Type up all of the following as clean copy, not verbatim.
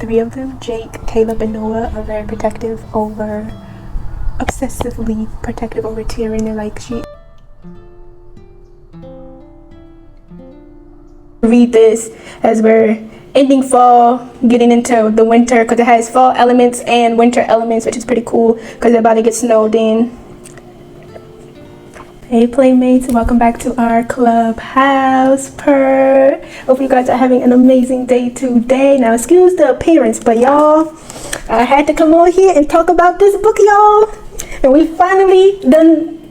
three of them, Jake, Caleb, and Noah, are very protective over, obsessively protective over Tyrion. They're like, she read this as we're ending fall, getting into the winter, because it has fall elements and winter elements, which is pretty cool because they're about to get snowed in. Hey playmates, welcome back to our clubhouse. Hope you guys are having an amazing day today. Now excuse the appearance, but y'all, I had to come on here and talk about this book, y'all. And we finally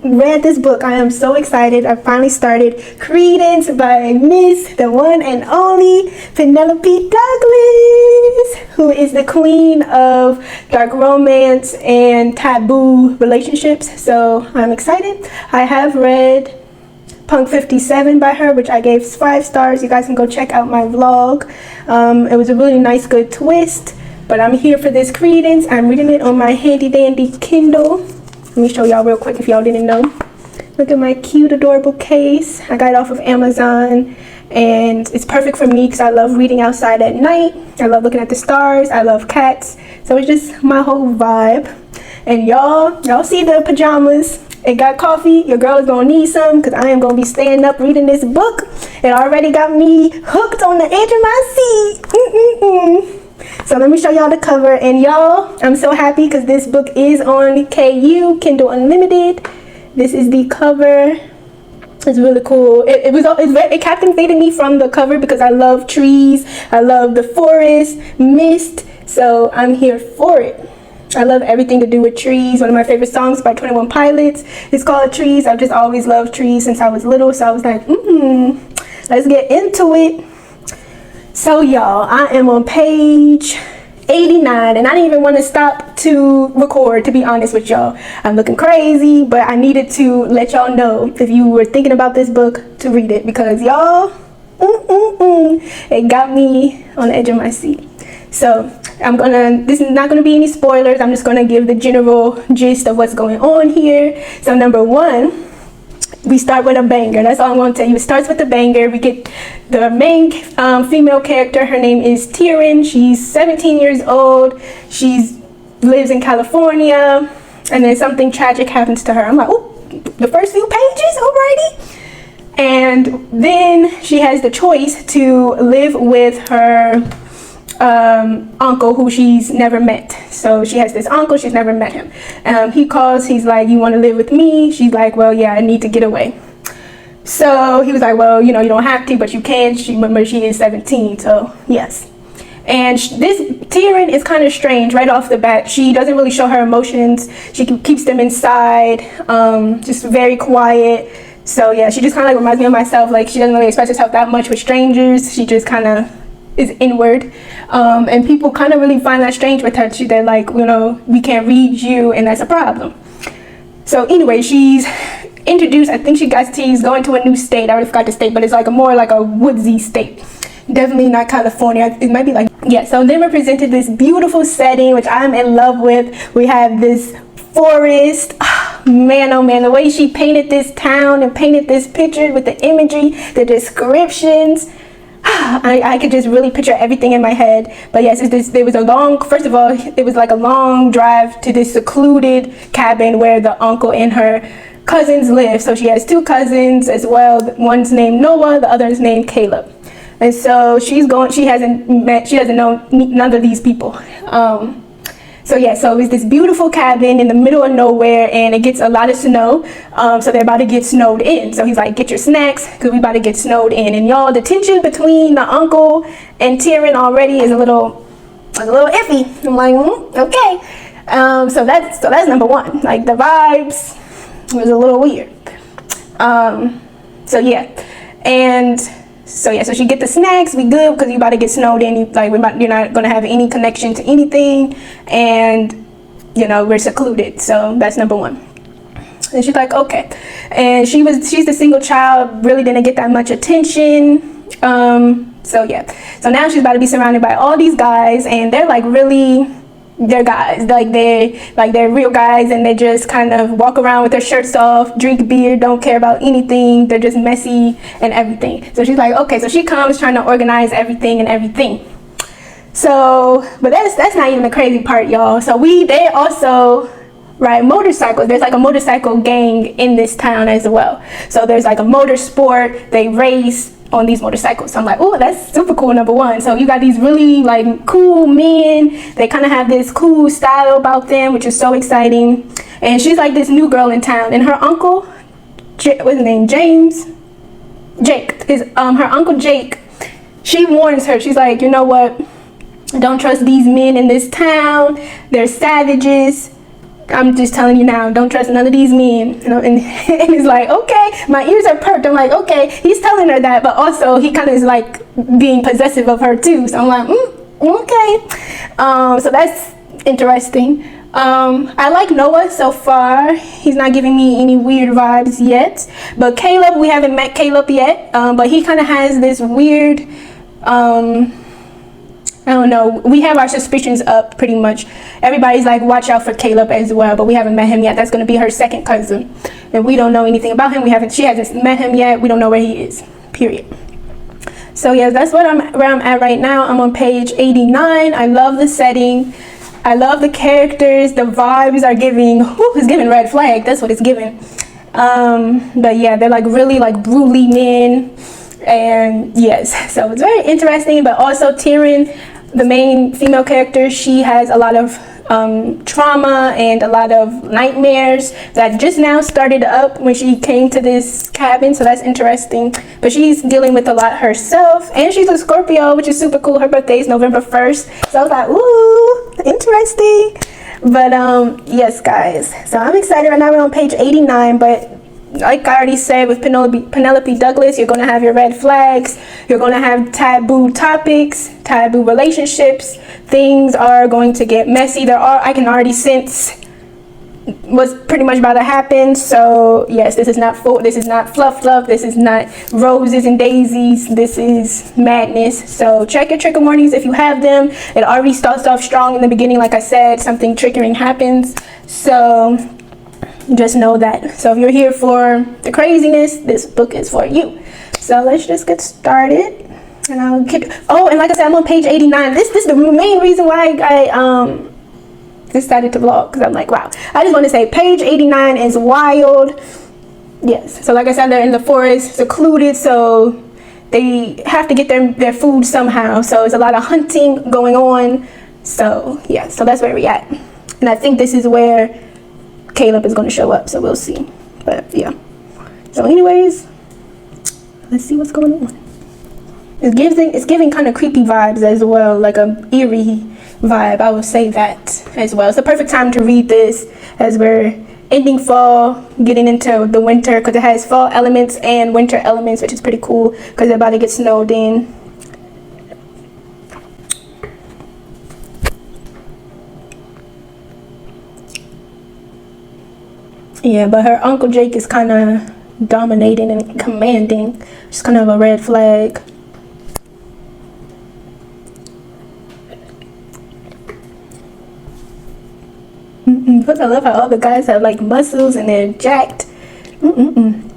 read this book. I am so excited. I finally started Credence by Miss, the one and only Penelope Douglas, who is the queen of dark romance and taboo relationships. So I'm excited. I have read Punk 57 by her, which I gave 5 stars. You guys can go check out my vlog. It was a really nice, good twist. But I'm here for this Credence. I'm reading it on my handy dandy Kindle. Let me show y'all real quick if y'all didn't know. Look at my cute, adorable case. I got it off of Amazon, and it's perfect for me because I love reading outside at night. I love looking at the stars. I love cats. So it's just my whole vibe. And y'all see the pajamas. It got coffee. Your girl is gonna need some because I am gonna be staying up reading this book. It already got me hooked on the edge of my seat. So let me show y'all the cover, and y'all, I'm so happy because this book is on KU, Kindle Unlimited. This is the cover. It's really cool. It captivated me from the cover because I love trees. I love the forest, mist. So I'm here for it. I love everything to do with trees. One of my favorite songs by 21 Pilots is called Trees. I've just always loved trees since I was little. So I was like, let's get into it. So y'all, I am on page 89, and I didn't even want to stop to record, to be honest with y'all. I'm looking crazy, but I needed to let y'all know if you were thinking about this book to read it, because y'all, it got me on the edge of my seat. So this is not gonna be any spoilers. I'm just gonna give the general gist of what's going on here. So number 1, we start with a banger. That's all I'm going to tell you. It starts with a banger. We get the main female character. Her name is Tyrion. She's 17 years old. She lives in California, and then something tragic happens to her. I'm like, oh, the first few pages, alrighty. And then she has the choice to live with her uncle, who she's never met. So she has this uncle, she's never met him. He calls, he's like, you want to live with me? She's like, well, yeah, I need to get away. So he was like, well, you don't have to, but you can. Remember, she is 17, so yes. And this Tyrion is kind of strange right off the bat. She doesn't really show her emotions. She keeps them inside, just very quiet. So yeah, she just kind of like reminds me of myself. Like, she doesn't really express herself that much with strangers. She just kind of is inward, and people kind of really find that strange with her. They're like, we can't read you, and that's a problem. So anyway, she's introduced. I think she's going to a new state. I already forgot the state, but it's like more like a woodsy state. Definitely not California. It might be like, yeah. So then we're presented this beautiful setting, which I'm in love with. We have this forest. Man, oh man, the way she painted this town and painted this picture with the imagery, the descriptions. I could just really picture everything in my head. But yes, there was first of all, it was like a long drive to this secluded cabin where the uncle and her cousins live. So she has 2 cousins as well. One's named Noah, the other's named Caleb. And so she doesn't know none of these people. So yeah, so it was this beautiful cabin in the middle of nowhere, and it gets a lot of snow. So they're about to get snowed in. So he's like, get your snacks, because we about to get snowed in. And y'all, the tension between the uncle and Tyrion already is a little iffy. I'm like, okay. So that's number 1. Like, the vibes was a little weird. So yeah, and so yeah, so she get the snacks. We good because you about to get snowed in. You're not gonna have any connection to anything, and we're secluded. So that's number 1. And she's like, okay. And she's the single child. Really didn't get that much attention. So yeah. So now she's about to be surrounded by all these guys, and they're like really. They're guys, they're real guys, and they just kind of walk around with their shirts off, drink beer, don't care about anything. They're just messy and everything. So she's like, okay. So she comes trying to organize everything. So, but that's not even the crazy part, y'all. So they also ride motorcycles. There's like a motorcycle gang in this town as well. So there's like a motorsport. They race on these motorcycles. So I'm like, oh, that's super cool, number one. So you got these really like cool men. They kind of have this cool style about them, which is so exciting. And she's like this new girl in town, and her uncle, what's his name, Jake, is her uncle Jake. She warns her. She's like, you know what? Don't trust these men in this town. They're savages. I'm just telling you now, don't trust none of these men. You know, and he's like, okay, my ears are perked. I'm like, okay, he's telling her that, but also he kind of is like being possessive of her too. So I'm like, okay. So that's interesting. I like Noah so far. He's not giving me any weird vibes yet. But Caleb, we haven't met Caleb yet. But he kind of has this weird, I don't know. We have our suspicions up pretty much. Everybody's like, watch out for Caleb as well, but we haven't met him yet. That's going to be her second cousin, and we don't know anything about him. She hasn't met him yet. We don't know where he is. Period. So yeah, that's where I'm at right now. I'm on page 89. I love the setting. I love the characters. The vibes are giving. It's giving red flag. That's what it's giving. But yeah, they're like really like brutally men. And yes, so it's very interesting. But also Tyrion, the main female character, she has a lot of trauma and a lot of nightmares that just now started up when she came to this cabin. So that's interesting. But she's dealing with a lot herself, and she's a Scorpio, which is super cool. Her birthday is November 1st. So I was like, ooh, interesting. But yes, guys. So I'm excited. Right now we're on page 89, but like I already said, with Penelope Douglas, you're going to have your red flags. You're going to have taboo topics, taboo relationships. Things are going to get messy. I can already sense what's pretty much about to happen. So yes, this is not fluff. This is not roses and daisies. This is madness. So check your trigger warnings if you have them. It already starts off strong in the beginning. Like I said, something triggering happens. So just know that. So if you're here for the craziness, this book is for you. So let's just get started, and I'll keep. Oh, and like I said, I'm on page 89. This is the main reason why I decided to vlog, because I'm like, wow. I just want to say page 89 is wild. Yes. So like I said, they're in the forest, secluded, so they have to get their food somehow. So it's a lot of hunting going on. So yeah. So that's where we're at, and I think this is where Caleb is going to show up, so we'll see. But yeah, so anyways, let's see what's going on. It's giving kind of creepy vibes as well, like a eerie vibe. I will say that as well. It's the perfect time to read this as we're ending fall, getting into the winter, because it has fall elements and winter elements, which is pretty cool because they're about to get snowed in. Yeah, but her Uncle Jake is kind of dominating and commanding. Just kind of a red flag. But I love how all the guys have like muscles and they're jacked. And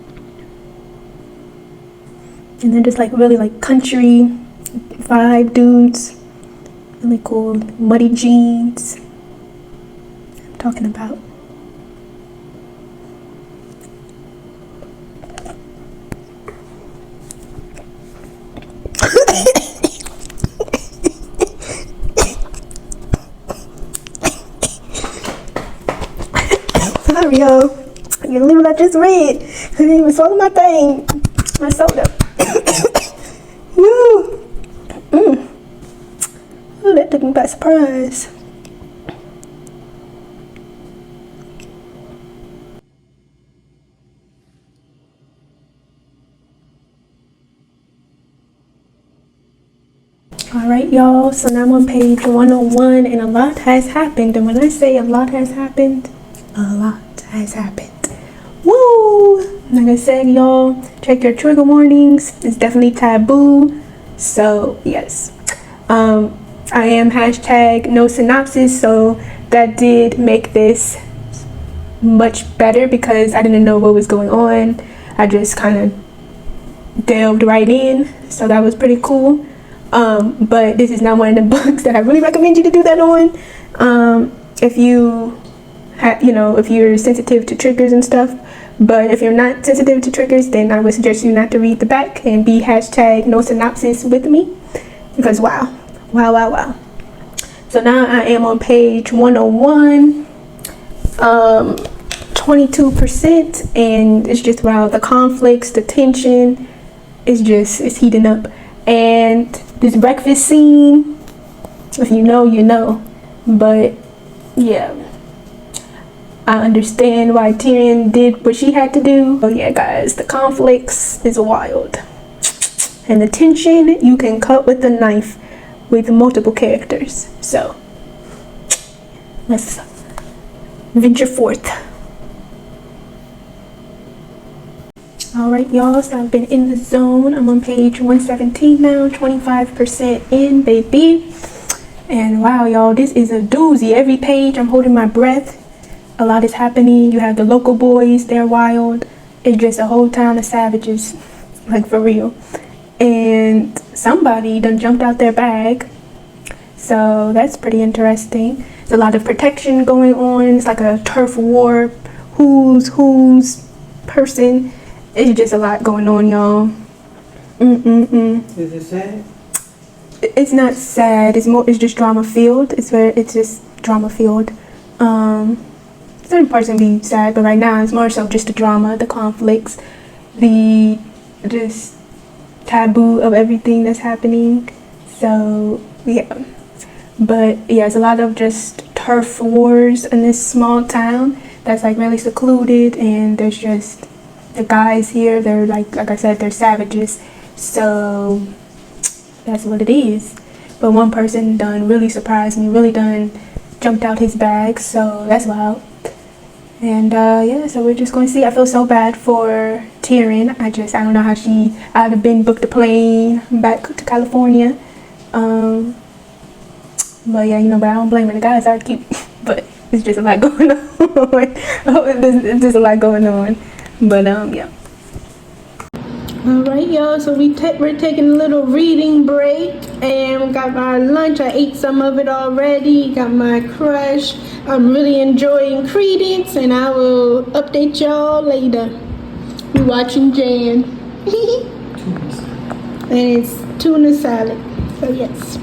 they're just like really like country vibe dudes. Really cool. Muddy jeans. I'm talking about. Sorry, yo. I can't believe what I just read. I didn't even swallow my thing. My soda. Woo. Oh, that took me by surprise. Alright, y'all. So now I'm on page 101, and a lot has happened. And when I say a lot has happened, a lot has happened. Woo! Like I said, y'all, check your trigger warnings. It's definitely taboo. So yes, I am hashtag no synopsis, so that did make this much better because I didn't know what was going on. I just kind of delved right in, so that was pretty cool. But this is not one of the books that I really recommend you to do that on. If you have, if you're sensitive to triggers and stuff. But if you're not sensitive to triggers, then I would suggest you not to read the back and be hashtag no synopsis with me, because wow. So now I am on page 101, 22%, and it's just wow, the conflicts, the tension it's heating up. And this breakfast scene, if you know, you know. But yeah, I understand why Tyrion did what she had to do. Oh yeah, guys, the conflicts is wild. And the tension you can cut with a knife with multiple characters. So let's venture forth. Alright, y'all, so I've been in the zone. I'm on page 117 now, 25% in, baby. And wow, y'all, this is a doozy. Every page I'm holding my breath. A lot is happening. You have the local boys, they're wild. It's just a whole town of savages, like for real. And somebody done jumped out their bag. So that's pretty interesting. There's a lot of protection going on. It's like a turf war. Who's person. It's just a lot going on, y'all. Is it sad? It's not sad. It's just drama filled. It's just drama filled. Certain parts can be sad, but right now it's more so just the drama, the conflicts, the just taboo of everything that's happening. So yeah, but yeah, it's a lot of just turf wars in this small town that's like really secluded, and there's just the guys here, they're like I said, they're savages. So that's what it is. But one person done really surprised me, really done jumped out his bag, so that's wild. And yeah, so we're just going to see. I feel so bad for Tyrion. I don't know how I'd have been booked a plane back to California. But yeah, but I don't blame her. The guys are cute, but it's just a lot going on. It's just a lot going on. But yeah. Alright, y'all, so we're taking a little reading break, and we got my lunch. I ate some of it already. Got my crush. I'm really enjoying Credence, and I will update y'all later. We're watching Jan. And it's tuna salad. So yes.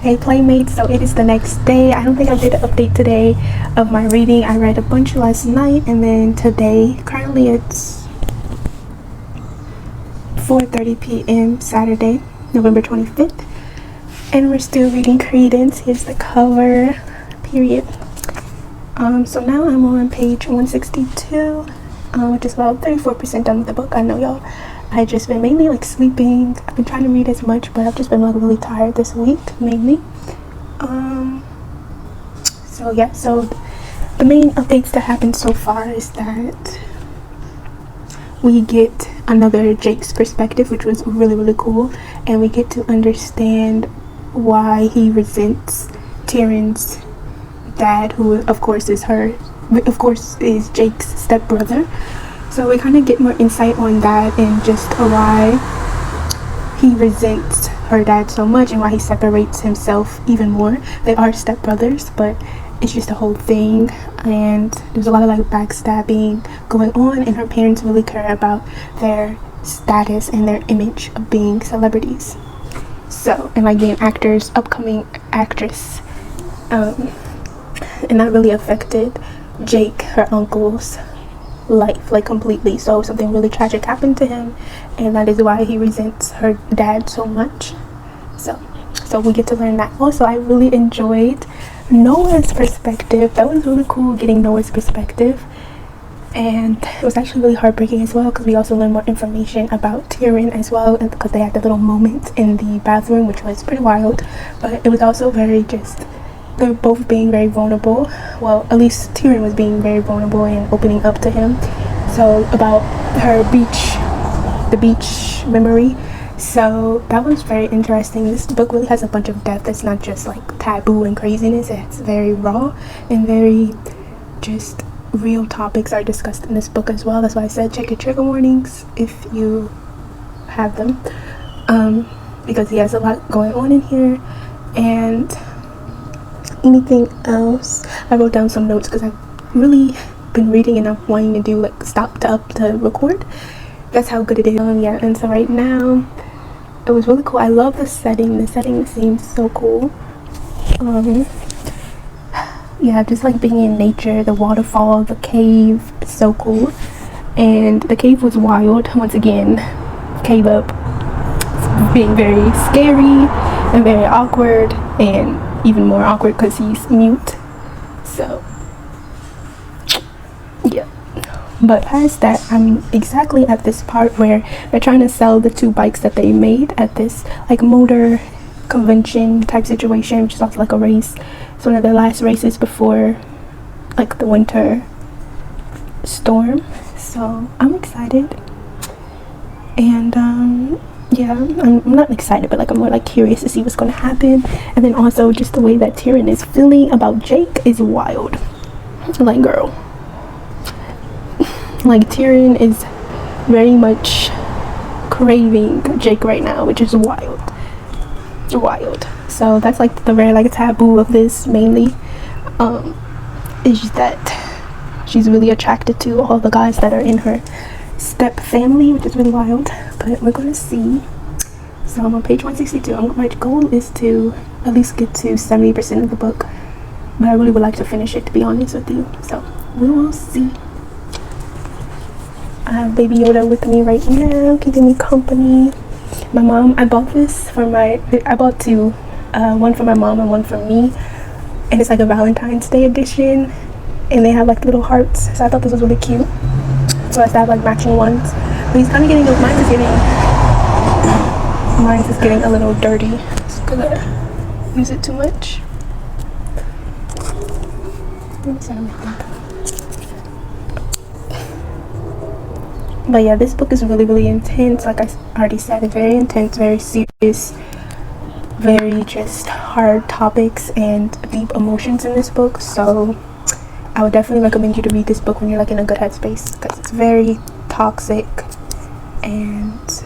Hey Playmates, so it is the next day. I don't think I did an update today of my reading. I read a bunch last night, and then today, currently it's 4:30 p.m. Saturday, November 25th, and we're still reading Credence. Here's the cover, period. So now I'm on page 162, which is about 34% done with the book. I know, y'all, I just been mainly like sleeping. I've been trying to read as much, but I've just been like really tired this week, mainly. So yeah, so the main updates that happened so far is that we get another Jake's perspective, which was really, really cool, and we get to understand why he resents Tyrion's dad, who of course is Jake's stepbrother. So we kind of get more insight on that, and just why he resents her dad so much and why he separates himself even more. They are stepbrothers, but it's just a whole thing, and there's a lot of like backstabbing going on, and her parents really care about their status and their image of being celebrities. So, and like being actors, upcoming actress, and that really affected Jake, her uncle's life, like completely. So something really tragic happened to him, and that is why he resents her dad so much. So we get to learn that. Also, I really enjoyed Noah's perspective. That was really cool, getting Noah's perspective, and it was actually really heartbreaking as well, because we also learned more information about Tyrion as well, and because they had the little moment in the bathroom, which was pretty wild. But it was also very they're both being very vulnerable. Well, at least Tyrion was being very vulnerable and opening up to him, so about the beach memory. So that was very interesting. This book really has a bunch of depth. It's not just like taboo and craziness. It's very raw and very just real topics are discussed in this book as well. That's why I said check your trigger warnings if you have them. because he has a lot going on in here. And anything else, I wrote down some notes because I've really been reading and I'm wanting to do like stopped up to record. That's how good it is. Yeah, and so right now it was really cool. I love the setting. The setting seems so cool. Yeah, just like being in nature, the waterfall, the cave, it's so cool. And the cave was wild. Once again, Caleb being very scary and very awkward, and even more awkward because he's mute. So yeah, but past that, I'm exactly at this part where they're trying to sell the 2 bikes that they made at this like motor convention type situation, which is also like a race. It's one of the last races before like the winter storm, so I'm excited. And yeah, I'm not excited, but like I'm more like curious to see what's going to happen. And then also just the way that Tyrion is feeling about Jake is wild. Like, girl, like Tyrion is very much craving Jake right now, which is wild. So that's like the very like taboo of this mainly, is that she's really attracted to all the guys that are in her step family, which is really wild. But we're gonna see. So I'm on page 162. My goal is to at least get to 70% of the book, but I really would like to finish it, to be honest with you. So we will see. I have Baby Yoda with me right now, keeping me company. My mom, I bought this for I bought 2, one for my mom and one for me, and it's like a Valentine's Day edition, and they have like little hearts, so I thought this was really cute. So I have like matching ones, but he's kind of getting, mine is getting a little dirty because I use it too much. But yeah, this book is really intense. Like I already said, it's very intense, very serious, very just hard topics and deep emotions in this book. So I would definitely recommend you to read this book when you're like in a good headspace, because it's very toxic and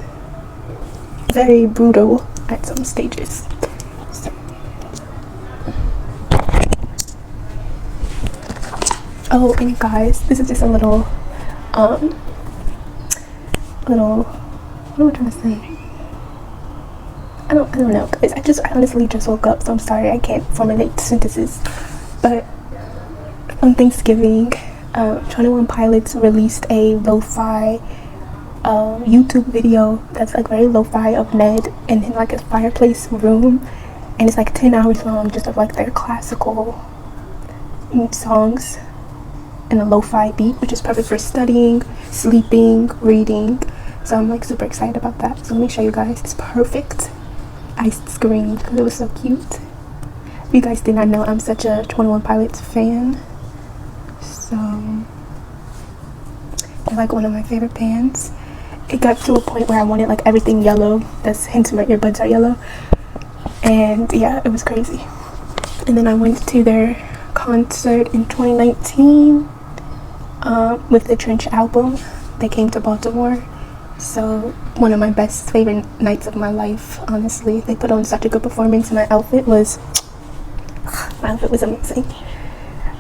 very brutal at some stages. So. Oh, and guys, this is just a little what am I trying to say? I don't know, guys. I honestly just woke up, so I'm sorry I can't formulate sentences. But on Thanksgiving, 21 Pilots released a lo-fi YouTube video that's like very lo-fi of Ned in like his fireplace room, and it's like 10 hours long, just of like their classical songs and a lo-fi beat, which is perfect for studying, sleeping, reading. So I'm like super excited about that. So let me show you guys. It's perfect. I screamed because it was so cute. If you guys did not know, I'm such a 21 Pilots fan. So they're like one of my favorite bands. It got to a point where I wanted like everything yellow. That's hence my earbuds are yellow. And yeah, it was crazy. And then I went to their concert in 2019 with the Trench album. They came to Baltimore. So one of my best favorite nights of my life, honestly. They put on such a good performance. My outfit was amazing.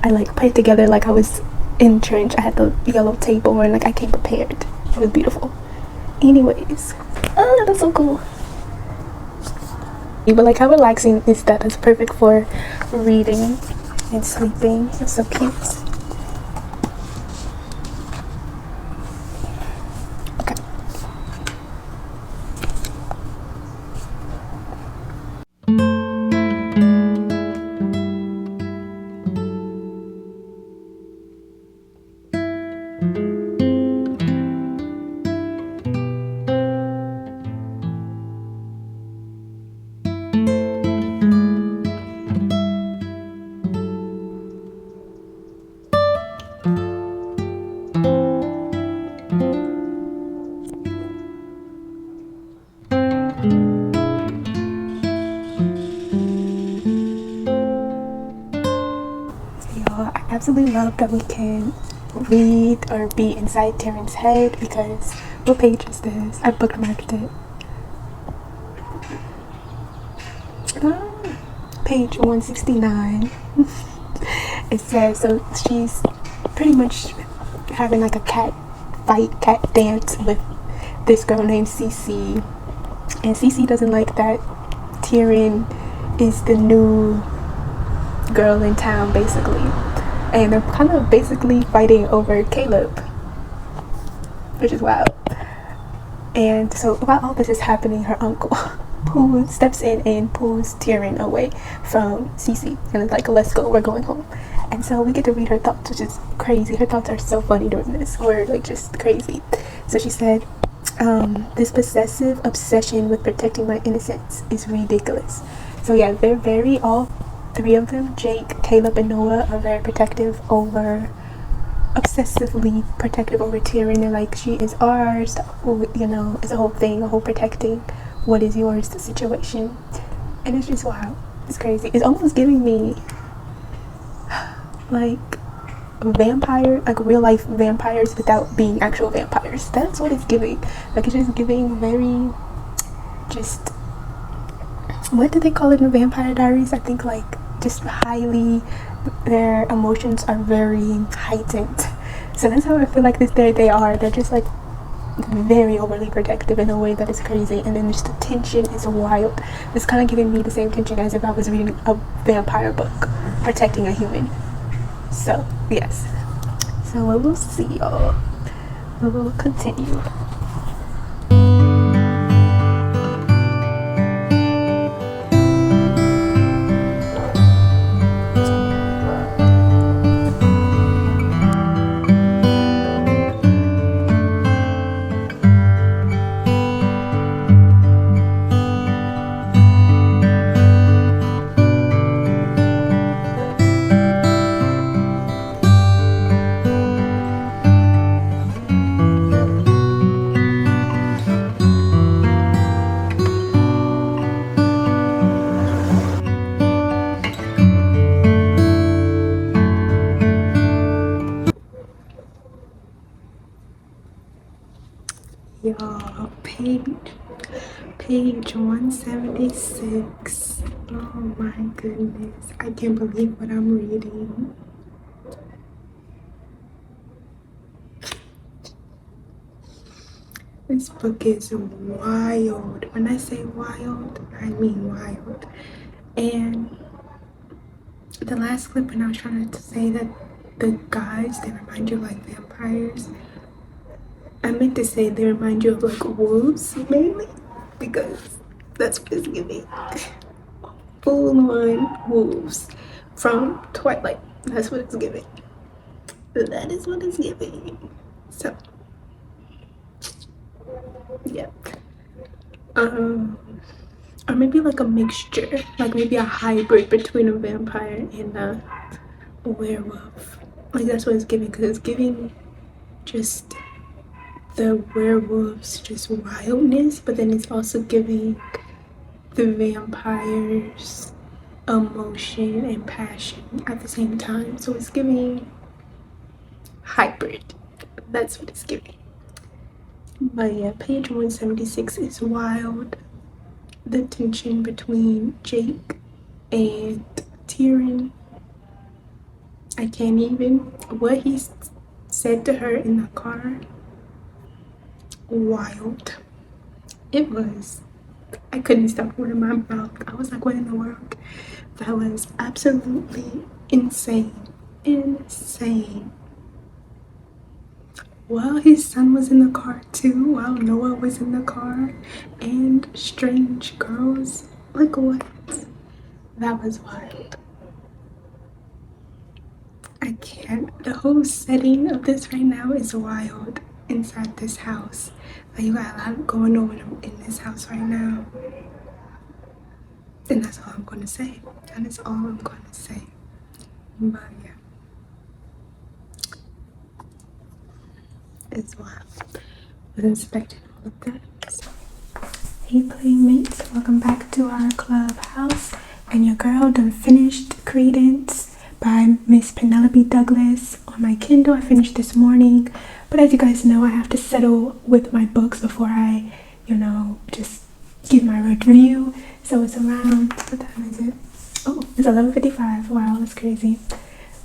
I like put it together like I was in Trench. I had the yellow table and like I came prepared. It was beautiful. Anyways, oh, that's so cool. But like how relaxing is that? It's perfect for reading and sleeping. It's so cute. I absolutely love that we can read or be inside Tyrion's head, because what page is this? I bookmarked it. page 169. It says, so she's pretty much having like a cat fight, cat dance with this girl named Cece. And Cece doesn't like that Tyrion is the new girl in town, basically. And they're kind of basically fighting over Caleb, which is wild. And so while all this is happening, her uncle Pooh steps in and pulls Tyrion away from Cece, and it's like, let's go, we're going home. And so we get to read her thoughts, which is crazy. Her thoughts are so funny during this. We're like just crazy. So she said, this possessive obsession with protecting my innocence is ridiculous. So yeah, they're very, all three of them, Jake, Caleb, and Noah, are very protective over, obsessively protective over Tyrion. They're like, she is ours, you know, it's a whole thing, a whole protecting what is yours situation. And it's just wild. It's crazy. It's almost giving me like vampire, like real life vampires without being actual vampires. That's what it's giving. Like, it's just giving very, just, what do they call it in Vampire Diaries? I think like just highly, their emotions are very heightened. So that's how I feel like they are. They're just like very overly protective in a way that is crazy, and then just the tension is wild. It's kind of giving me the same tension as if I was reading a vampire book protecting a human. So yes, so we will see y'all. We will continue. Y'all, page 176. Oh my goodness, I can't believe what I'm reading. This book is wild. When I say wild, I mean wild. And the last clip, when I was trying to say that the guys, they remind you of like vampires, I meant to say they remind you of like wolves mainly, because that's what it's giving. Full on wolves from Twilight. That's what it's giving. That is what it's giving. So yeah. Or maybe like a mixture, like maybe a hybrid between a vampire and a werewolf. Like, that's what it's giving, because it's giving just the werewolves just wildness, but then it's also giving the vampires emotion and passion at the same time. So it's giving hybrid. That's what it's giving. But yeah, page 176 is wild. The tension between Jake and Tyrion. I can't even. What he said to her in the car, wild. It was, I couldn't stop holding my mouth. I was like, what in the world? That was absolutely insane. Insane. While his son was in the car too, while Noah was in the car, and strange girls. Like, what? That was wild. I can't. The whole setting of this right now is wild inside this house. Like, you got a lot going on in this house right now. And that's all I'm going to say. That is all I'm going to say. But yeah. It's wild. Wasn't expecting all of that. So. Hey playmates, welcome back to our clubhouse. And your girl done finished Credence by Miss Penelope Douglas on my Kindle. I finished this morning. But as you guys know, I have to settle with my books before I, just give my review. So it's around, what time is it? Oh, it's 11:55. Wow, that's crazy.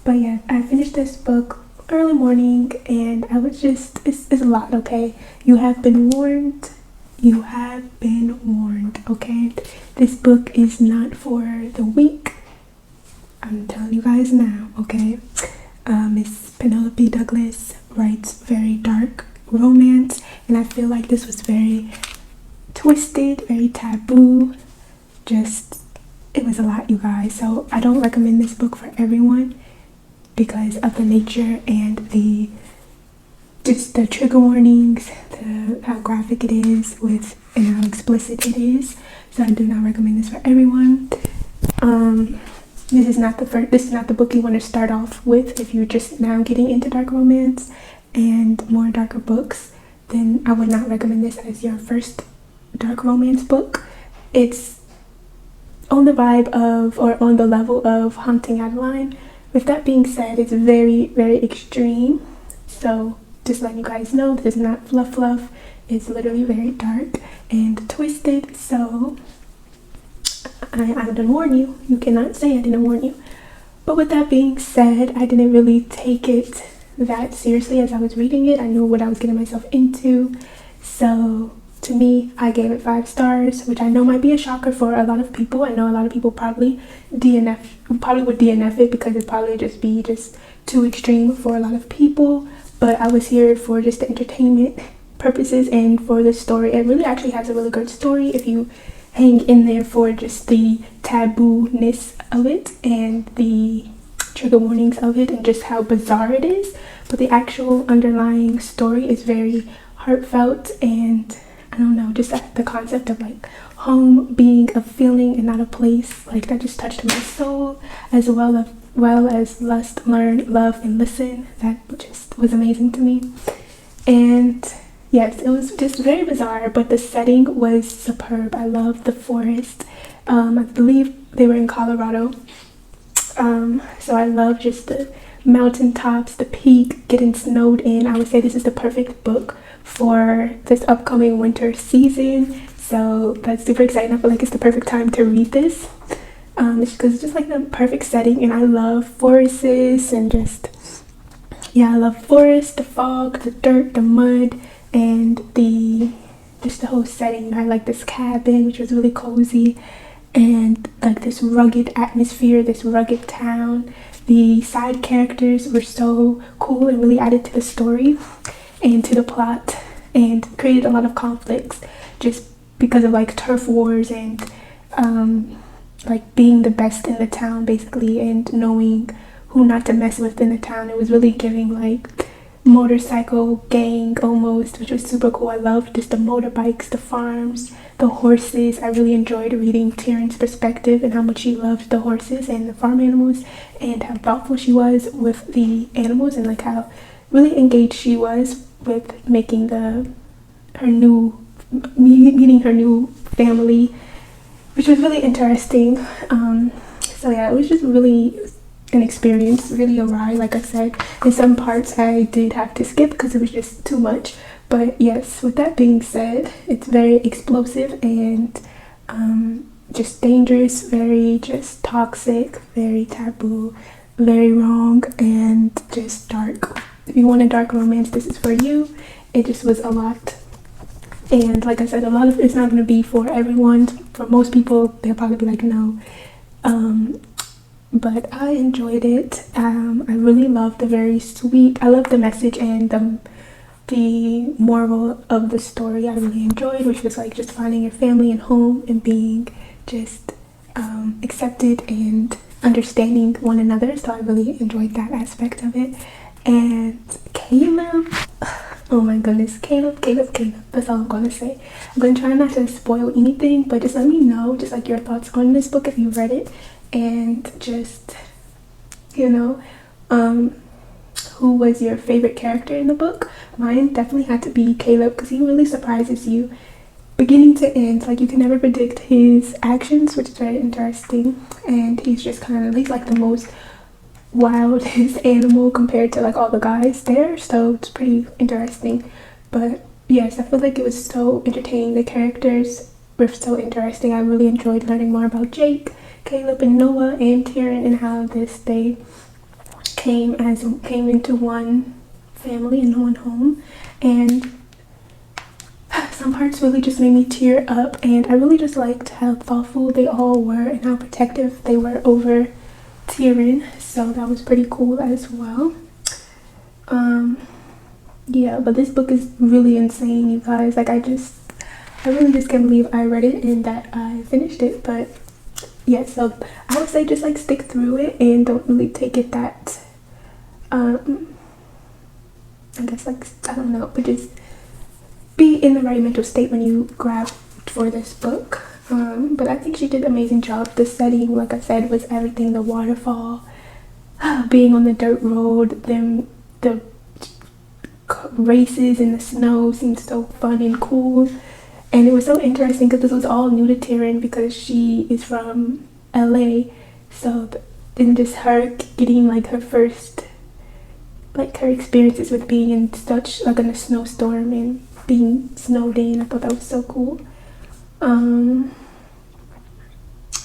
But yeah, I finished this book early morning, and I was just, it's a lot, okay? You have been warned. You have been warned, okay? This book is not for the weak. I'm telling you guys now, okay? Miss Penelope Douglas writes very dark romance, and I feel like this was very twisted, very taboo. Just, it was a lot, you guys. So I don't recommend this book for everyone because of the nature and the trigger warnings, how graphic it is with and how explicit it is. So I do not recommend this for everyone. This is not the book you want to start off with if you're just now getting into dark romance and more darker books. Then I would not recommend this as your first dark romance book. It's on the vibe of, or on the level of, Haunting Adeline. With that being said, it's very, very extreme. So just letting you guys know, this is not fluff. It's literally very dark and twisted. So I didn't warn you. You cannot say I didn't warn you. But with that being said, I didn't really take it that seriously as I was reading it. I knew what I was getting myself into. So to me, I gave it 5 stars, which I know might be a shocker for a lot of people. I know a lot of people probably would DNF it because it'd probably just be too extreme for a lot of people. But I was here for just the entertainment purposes and for the story. It really actually has a really good story if you hang in there for just the taboo-ness of it and the trigger warnings of it and just how bizarre it is. But the actual underlying story is very heartfelt, and I don't know, just the concept of like home being a feeling and not a place, like that just touched my soul, as well as lust, learn, love, and listen. That just was amazing to me. And yes, it was just very bizarre, but the setting was superb. I loved the forest. I believe they were in Colorado. So I love just the mountaintops, the peak, getting snowed in. I would say this is the perfect book for this upcoming winter season. So that's super exciting. I feel like it's the perfect time to read this. It's because it's just like the perfect setting, and I love forests and just, yeah, I love forest, the fog, the dirt, the mud, and the whole setting. I like this cabin, which was really cozy, and like this rugged atmosphere, this rugged town. The side characters were so cool and really added to the story and to the plot and created a lot of conflicts just because of like turf wars and like being the best in the town basically, and knowing who not to mess with in the town. It was really giving like motorcycle gang almost, which was super cool. I loved just the motorbikes, the farms, the horses. I really enjoyed reading Tyrion's perspective and how much she loved the horses and the farm animals and how thoughtful she was with the animals and like how really engaged she was with making meeting her new family, which was really interesting. So yeah, it was just really an experience, really a ride. Like I said, in some parts I did have to skip because it was just too much. But yes, with that being said, it's very explosive and just dangerous, very just toxic, very taboo, very wrong, and just dark. If you want a dark romance, this is for you. It just was a lot. And like I said, a lot of it's not going to be for everyone. For most people, they'll probably be like, no. But I enjoyed it. I really loved I loved the message and the moral of the story. I really enjoyed, which was like just finding your family and home and being just accepted and understanding one another. So I really enjoyed that aspect of it. And Caleb, oh my goodness, Caleb, that's all I'm gonna say. I'm gonna try not to spoil anything, but just let me know just like your thoughts on this book if you read it, and just, you know, who was your favorite character in the book. Mine definitely had to be Caleb because he really surprises you beginning to end. Like, you can never predict his actions, which is very interesting, and he's like the most wildest animal compared to like all the guys there, so it's pretty interesting. But yes, I feel like it was so entertaining. The characters were so interesting. I really enjoyed learning more about Jake, Caleb and Noah and Tyrion, and how they came into one family and one home. And some parts really just made me tear up, and I really just liked how thoughtful they all were and how protective they were over Tyrion, so that was pretty cool as well. Yeah, but this book is really insane, you guys. Like, I really just can't believe I read it and that I finished it. But yeah, so I would say just like stick through it and don't really take it that I guess, like, I don't know, but just be in the right mental state when you grab for this book. But I think she did an amazing job. The setting, like I said, was everything. The waterfall, being on the dirt road, the races in the snow seemed so fun and cool. And it was so interesting because this was all new to Tyrion because she is from LA. So then just her getting like her first, like her experiences with being in such like in a snowstorm and being snowed in. I thought that was so cool.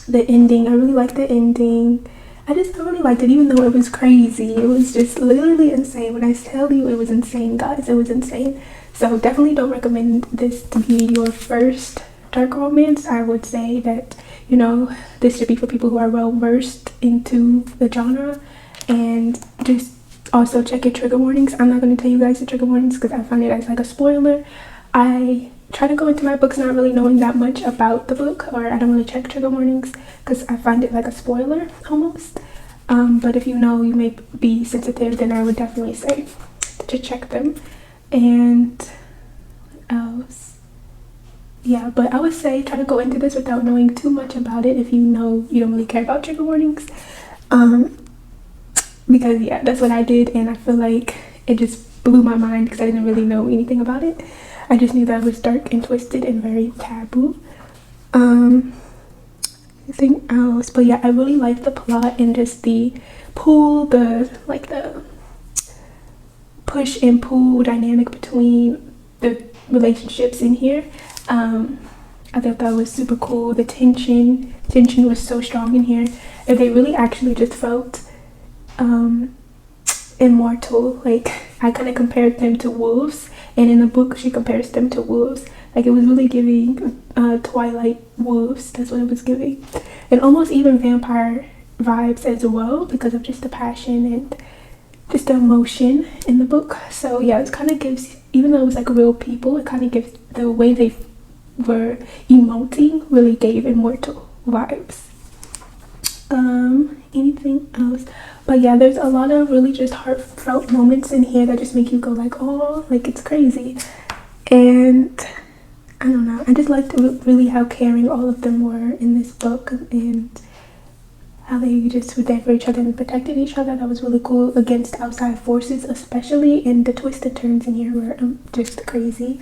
The ending, I really liked the ending. I really liked it, even though it was crazy. It was just literally insane. When I tell you it was insane, guys, it was insane. So definitely don't recommend this to be your first dark romance. I would say that, you know, this should be for people who are well versed into the genre. And just also check your trigger warnings. I'm not going to tell you guys the trigger warnings because I find it as like a spoiler. I try to go into my books not really knowing that much about the book, or I don't really check trigger warnings because I find it like a spoiler almost. But if you know you may be sensitive, then I would definitely say to check them. And what else? Yeah, but I would say try to go into this without knowing too much about it if you know you don't really care about trigger warnings. Because yeah, that's what I did, and I feel like it just blew my mind because I didn't really know anything about it. I just knew that it was dark and twisted and very taboo. Anything else? But yeah, I really liked the plot and just the push and pull dynamic between the relationships in here. I thought that was super cool. The tension was so strong in here, and they really actually just felt immortal. Like, I kind of compared them to wolves, and in the book she compares them to wolves. Like, it was really giving Twilight wolves. That's what it was giving, and almost even vampire vibes as well because of just the passion and just the emotion in the book. So yeah, it kind of gives, even though it was like real people, it kind of gives, the way they were emoting really gave immortal vibes. Anything else? But yeah, there's a lot of really just heartfelt moments in here that just make you go like, oh, like, it's crazy. And I don't know, I just liked really how caring all of them were in this book, and how they just were there for each other and protected each other. That was really cool against outside forces especially, and the twists and turns in here were just crazy.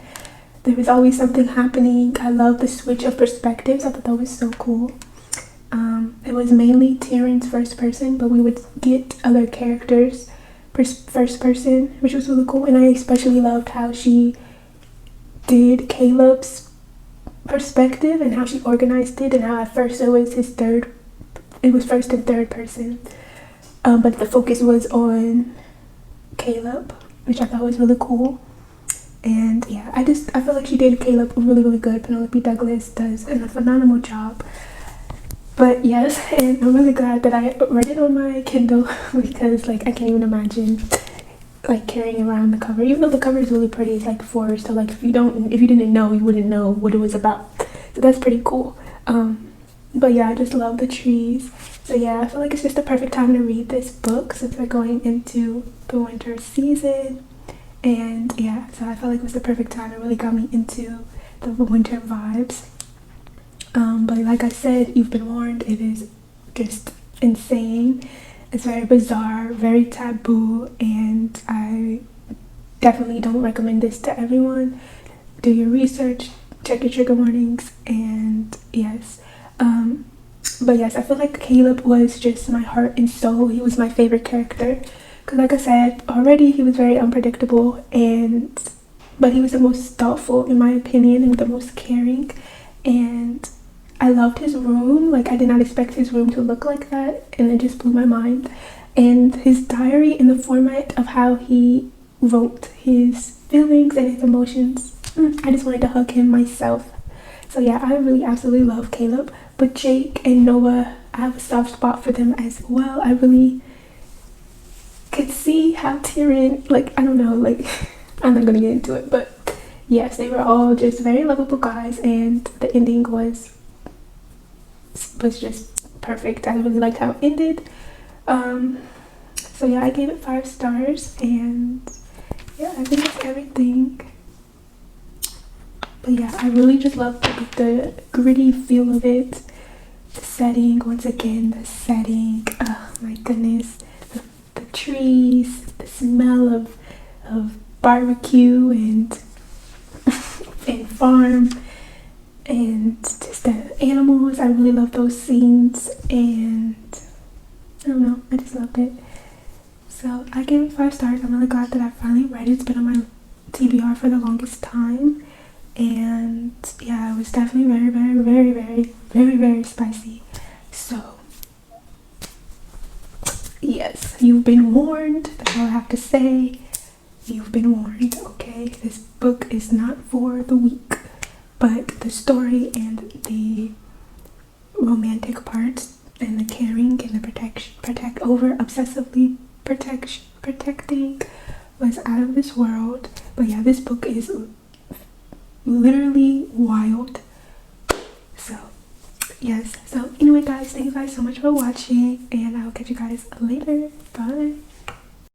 There was always something happening. I love the switch of perspectives. I thought that was so cool. It was mainly Tyrion's first person, but we would get other characters first person, which was really cool. And I especially loved how she did Caleb's perspective and how she organized it, and how at first it was first and third person, but the focus was on Caleb, which I thought was really cool. And yeah, I feel like she did Caleb really, really good. Penelope Douglas does a phenomenal job. But yes, and I'm really glad that I read it on my Kindle because, like, I can't even imagine like carrying around the cover, even though the cover is really pretty. It's like forest, so like if you didn't know, you wouldn't know what it was about. So that's pretty cool. But yeah, I just love the trees. So yeah, I feel like it's just the perfect time to read this book since we're going into the winter season. And yeah, so I felt like it was the perfect time. It really got me into the winter vibes. But like I said, you've been warned. It is just insane. It's very bizarre, very taboo, and I definitely don't recommend this to everyone. Do your research, check your trigger warnings, and yes. But yes, I feel like Caleb was just my heart and soul. He was my favorite character because, like I said already, he was very unpredictable, but he was the most thoughtful in my opinion and the most caring. And I loved his room. Like, I did not expect his room to look like that, and it just blew my mind. And his diary, in the format of how he wrote his feelings and his emotions, I just wanted to hug him myself. So yeah, I really absolutely love Caleb. But Jake and Noah, I have a soft spot for them as well. I really could see how Tyrion, like, I don't know, like, I'm not gonna get into it, but yes, they were all just very lovable guys, and the ending was just perfect. I really liked how it ended. So yeah, I gave it 5 stars, and yeah, I think that's everything. But yeah, I really just love the gritty feel of it. The setting, once again, the setting. Oh my goodness. The trees, the smell of barbecue and and farm, and just the animals. I really love those scenes, and I don't know, I just loved it. So I gave it 5 stars. I'm really glad that I finally read it. It's been on my TBR for the longest time. And yeah, it was definitely very, very, very, very, very, very spicy. So yes, you've been warned. That's all I have to say. You've been warned, okay? This book is not for the weak, but the story and the romantic parts and the caring and the obsessively protecting was out of this world. But yeah, this book is literally wild. So yes, so anyway guys, thank you guys so much for watching, and I'll catch you guys later. Bye.